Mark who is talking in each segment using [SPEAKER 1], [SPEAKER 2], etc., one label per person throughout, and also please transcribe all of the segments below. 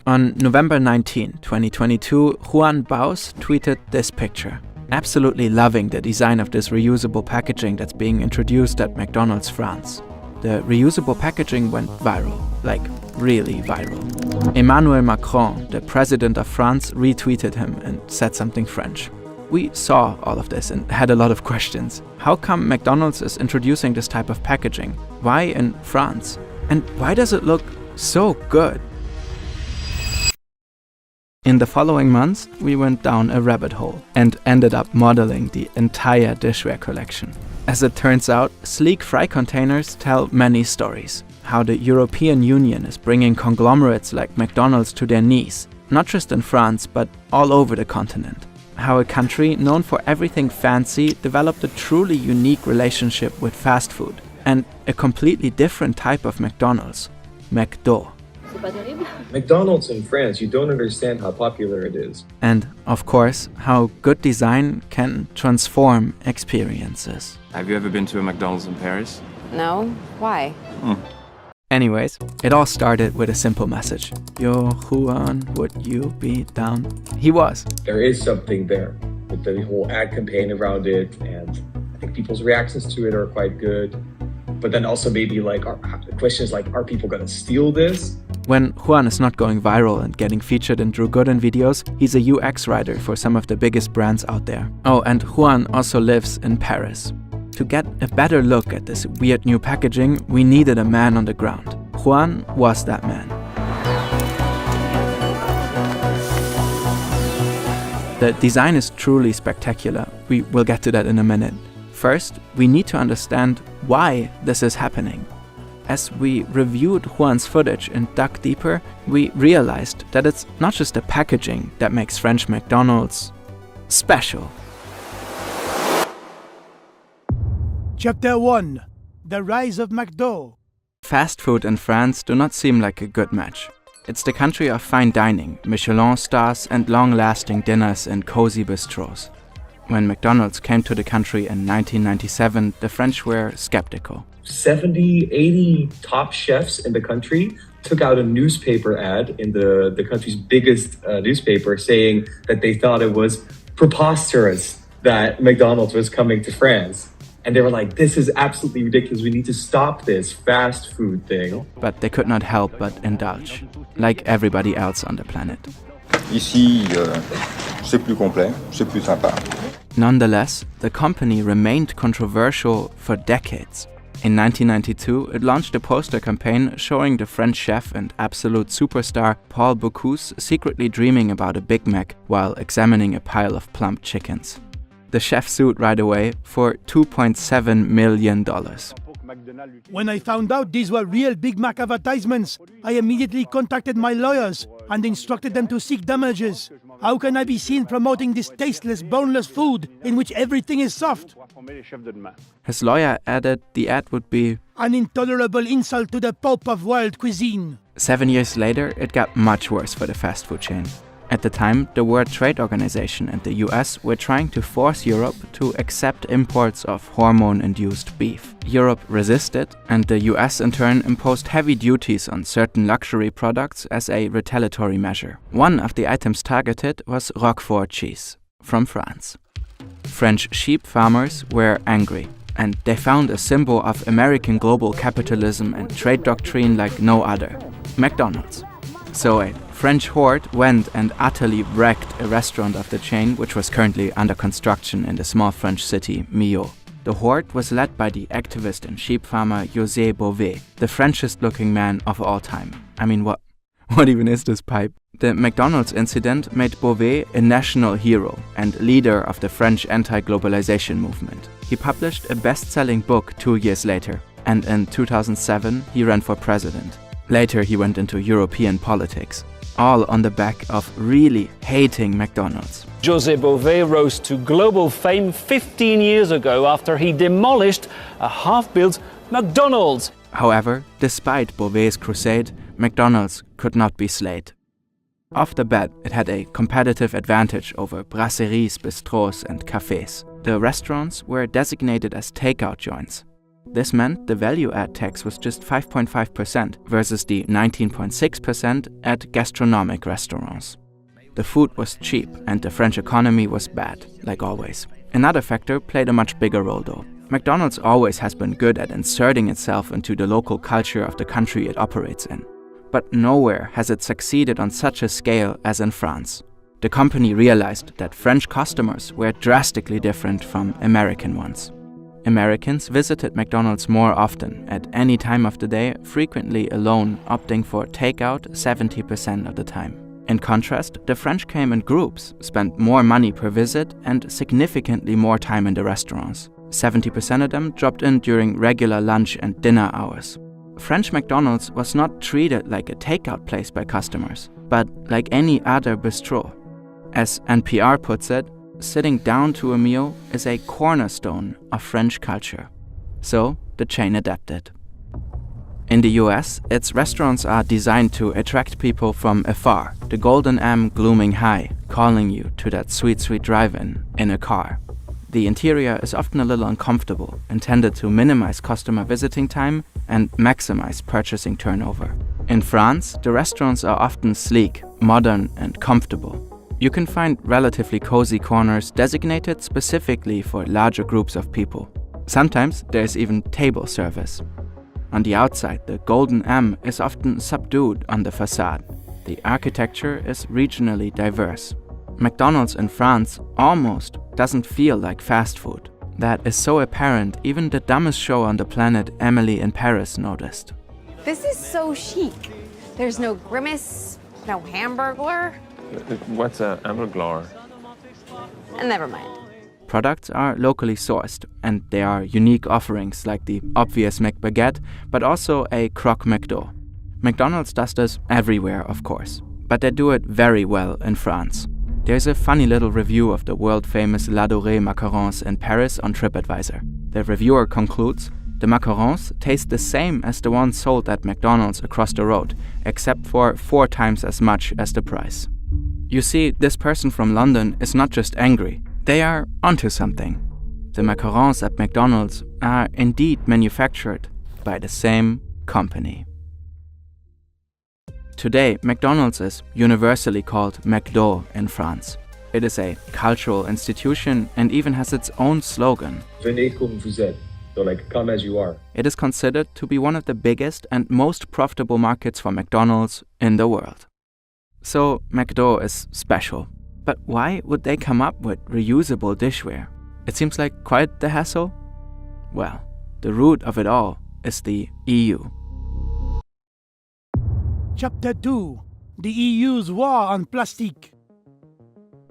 [SPEAKER 1] On November 19, 2022, Juan Baus tweeted this picture, absolutely loving the design of this reusable packaging that's being introduced at McDonald's France. The reusable packaging went viral, like really viral. Emmanuel Macron, the president of France, retweeted him and said something French. We saw all of this and had a lot of questions. How come McDonald's is introducing this type of packaging? Why in France? And why does it look so good? In the following months, we went down a rabbit hole and ended up modeling the entire dishware collection. As it turns out, sleek fry containers tell many stories. How the European Union is bringing conglomerates like McDonald's to their knees, not just in France, but all over the continent. How a country known for everything fancy developed a truly unique relationship with fast food and a completely different type of McDonald's, McDo.
[SPEAKER 2] McDonald's in France, you don't understand how popular it is.
[SPEAKER 1] And, of course, how good design can transform experiences.
[SPEAKER 3] Have you ever been to a McDonald's in Paris?
[SPEAKER 4] No? Why?
[SPEAKER 1] Anyways, it all started with a simple message. Yo, Juan, would you be down? He was.
[SPEAKER 2] There is something there with the whole ad campaign around it, and I think people's reactions to it are quite good. But then also maybe the question is are people gonna steal this?
[SPEAKER 1] When Juan is not going viral and getting featured in Drew Gooden videos, he's a UX writer for some of the biggest brands out there. Oh, and Juan also lives in Paris. To get a better look at this weird new packaging, we needed a man on the ground. Juan was that man. The design is truly spectacular. We will get to that in a minute. First, we need to understand why this is happening. As we reviewed Juan's footage and dug deeper, we realized that it's not just the packaging that makes French McDonald's special.
[SPEAKER 5] Chapter 1. The Rise of McDo.
[SPEAKER 1] Fast food in France do not seem like a good match. It's the country of fine dining, Michelin stars and long-lasting dinners in cozy bistros. When McDonald's came to the country in 1997, the French were skeptical.
[SPEAKER 2] 70, 80 top chefs in the country took out a newspaper ad in the country's biggest newspaper saying that they thought it was preposterous that McDonald's was coming to France. And they were like, this is absolutely ridiculous. We need to stop this fast food thing.
[SPEAKER 1] But they could not help but indulge, like everybody else on the planet.
[SPEAKER 6] Ici, c'est plus complet, c'est plus sympa.
[SPEAKER 1] Nonetheless, the company remained controversial for decades. In 1992, it launched a poster campaign showing the French chef and absolute superstar Paul Bocuse secretly dreaming about a Big Mac while examining a pile of plump chickens. The chef sued right away for $2.7 million.
[SPEAKER 5] When I found out these were real Big Mac advertisements, I immediately contacted my lawyers and instructed them to seek damages. How can I be seen promoting this tasteless, boneless food in which everything is soft?
[SPEAKER 1] His lawyer added the ad would be
[SPEAKER 5] an intolerable insult to the Pope of world cuisine.
[SPEAKER 1] 7 years later, it got much worse for the fast food chain. At the time, the World Trade Organization and the US were trying to force Europe to accept imports of hormone-induced beef. Europe resisted, and the US in turn imposed heavy duties on certain luxury products as a retaliatory measure. One of the items targeted was Roquefort cheese, from France. French sheep farmers were angry, and they found a symbol of American global capitalism and trade doctrine like no other: McDonald's. So a French horde went and utterly wrecked a restaurant of the chain, which was currently under construction in the small French city Millau. The horde was led by the activist and sheep farmer YABWO, the Frenchest-looking man of all time. I mean, what even is this pipe? The McDonald's incident made Beauvais a national hero and leader of the French anti-globalization movement. He published a best-selling book 2 years later, and in 2007 he ran for president. Later he went into European politics, all on the back of really hating McDonald's.
[SPEAKER 7] José Bové rose to global fame 15 years ago after he demolished a half-built McDonald's.
[SPEAKER 1] However, despite Beauvais' crusade, McDonald's could not be slayed. Off the bat, it had a competitive advantage over brasseries, bistros and cafés. The restaurants were designated as takeout joints. This meant the value-add tax was just 5.5% versus the 19.6% at gastronomic restaurants. The food was cheap and the French economy was bad, like always. Another factor played a much bigger role though. McDonald's always has been good at inserting itself into the local culture of the country it operates in. But nowhere has it succeeded on such a scale as in France. The company realized that French customers were drastically different from American ones. Americans visited McDonald's more often, at any time of the day, frequently alone, opting for takeout 70% of the time. In contrast, the French came in groups, spent more money per visit, and significantly more time in the restaurants. 70% of them dropped in during regular lunch and dinner hours. French McDonald's was not treated like a takeout place by customers, but like any other bistro. As NPR puts it, sitting down to a meal is a cornerstone of French culture. So the chain adapted. In the US, its restaurants are designed to attract people from afar, the golden M glooming high, calling you to that sweet, sweet drive-in in a car. The interior is often a little uncomfortable, intended to minimize customer visiting time and maximize purchasing turnover. In France, the restaurants are often sleek, modern, and comfortable. You can find relatively cozy corners designated specifically for larger groups of people. Sometimes there's even table service. On the outside, the golden M is often subdued on the facade. The architecture is regionally diverse. McDonald's in France almost doesn't feel like fast food. That is so apparent, even the dumbest show on the planet, Emily in Paris, noticed.
[SPEAKER 4] This is so chic. There's no grimace, no hamburglar.
[SPEAKER 3] What's a hamburglar?
[SPEAKER 4] Never mind.
[SPEAKER 1] Products are locally sourced, and there are unique offerings like the obvious McBaguette, but also a Croque McDo. McDonald's does this everywhere, of course, but they do it very well in France. There's a funny little review of the world-famous La Dorée macarons in Paris on TripAdvisor. The reviewer concludes, the macarons taste the same as the ones sold at McDonald's across the road, except for 4 times as much as the price. You see, this person from London is not just angry. They are onto something. The macarons at McDonald's are indeed manufactured by the same company. Today, McDonald's is universally called McDo in France. It is a cultural institution and even has its own slogan.
[SPEAKER 2] Venez comme vous êtes. So like, come as you are.
[SPEAKER 1] It is considered to be one of the biggest and most profitable markets for McDonald's in the world. So, McDo is special. But why would they come up with reusable dishware? It seems like quite the hassle. Well, the root of it all is the EU.
[SPEAKER 5] Chapter 2. The EU's War on Plastic.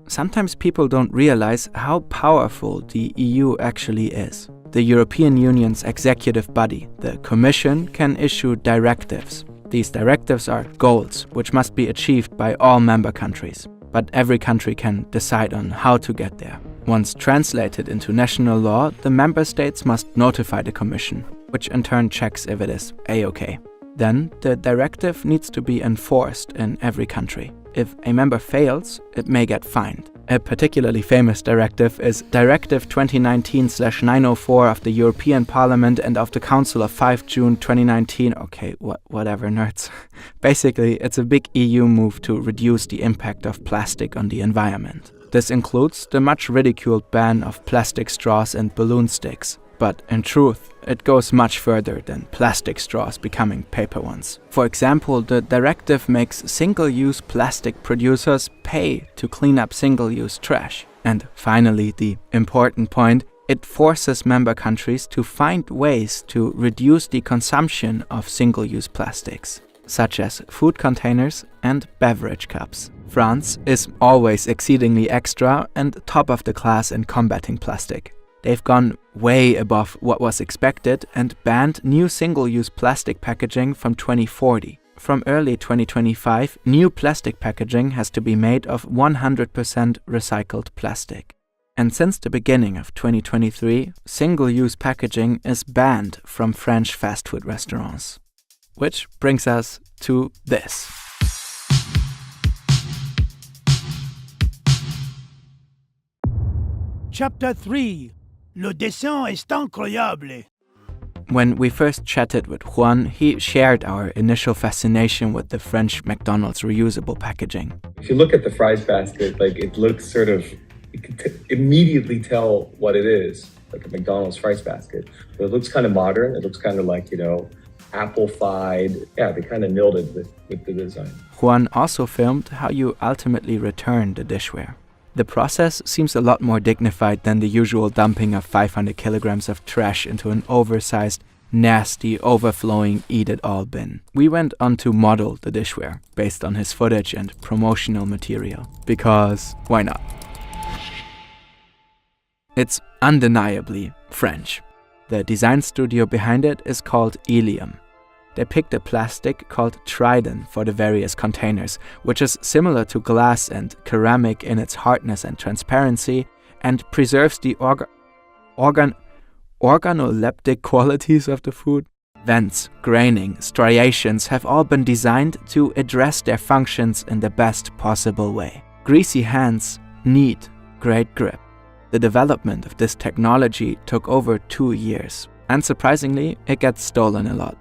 [SPEAKER 1] Sometimes people don't realize how powerful the EU actually is. The European Union's executive body, the Commission, can issue directives. These directives are goals, which must be achieved by all member countries. But every country can decide on how to get there. Once translated into national law, the member states must notify the Commission, which in turn checks if it is A-OK. Then, the directive needs to be enforced in every country. If a member fails, it may get fined. A particularly famous directive is Directive 2019/904 of the European Parliament and of the Council of 5 June 2019. Okay, whatever, nerds. Basically, it's a big EU move to reduce the impact of plastic on the environment. This includes the much ridiculed ban of plastic straws and balloon sticks. But in truth, it goes much further than plastic straws becoming paper ones. For example, the directive makes single-use plastic producers pay to clean up single-use trash. And finally, the important point, it forces member countries to find ways to reduce the consumption of single-use plastics, such as food containers and beverage cups. France is always exceedingly extra and top of the class in combating plastic. They've gone way above what was expected and banned new single-use plastic packaging from 2040. From early 2025, new plastic packaging has to be made of 100% recycled plastic. And since the beginning of 2023, single-use packaging is banned from French fast food restaurants. Which brings us to this.
[SPEAKER 5] Chapter 3. Le dessin est incroyable.
[SPEAKER 1] When we first chatted with Juan, he shared our initial fascination with the French McDonald's reusable packaging.
[SPEAKER 2] If you look at the fries basket, like it looks sort of, you can immediately tell what it is, like a McDonald's fries basket. But it looks kind of modern. It looks kind of like, apple-fied. Yeah, they kind of nailed it with the design.
[SPEAKER 1] Juan also filmed how you ultimately return the dishware. The process seems a lot more dignified than the usual dumping of 500 kilograms of trash into an oversized, nasty, overflowing eat-it-all bin. We went on to model the dishware based on his footage and promotional material. Because why not? It's undeniably French. The design studio behind it is called Ilium. They picked a plastic called Trident for the various containers, which is similar to glass and ceramic in its hardness and transparency, and preserves the organoleptic qualities of the food. Vents, graining, striations have all been designed to address their functions in the best possible way. Greasy hands need great grip. The development of this technology took over 2 years. Unsurprisingly, it gets stolen a lot.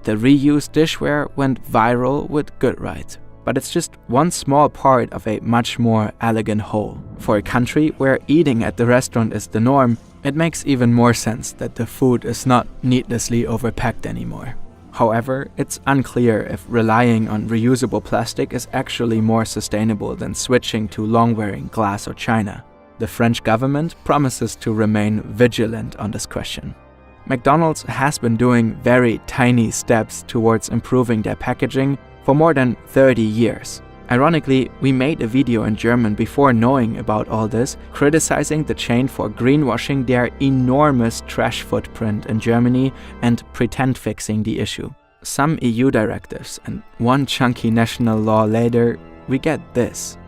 [SPEAKER 1] The reused dishware went viral with good right. But it's just one small part of a much more elegant whole. For a country where eating at the restaurant is the norm, it makes even more sense that the food is not needlessly overpacked anymore. However, it's unclear if relying on reusable plastic is actually more sustainable than switching to long-wearing glass or china. The French government promises to remain vigilant on this question. McDonald's has been doing very tiny steps towards improving their packaging for more than 30 years. Ironically, we made a video in German before knowing about all this, criticizing the chain for greenwashing their enormous trash footprint in Germany and pretend fixing the issue. Some EU directives and one chunky national law later, we get this.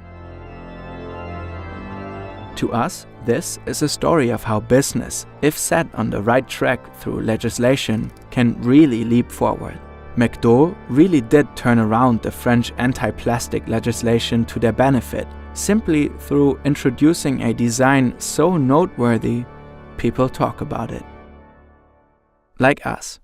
[SPEAKER 1] To us, this is a story of how business, if set on the right track through legislation, can really leap forward. McDo really did turn around the French anti-plastic legislation to their benefit, simply through introducing a design so noteworthy, people talk about it. Like us.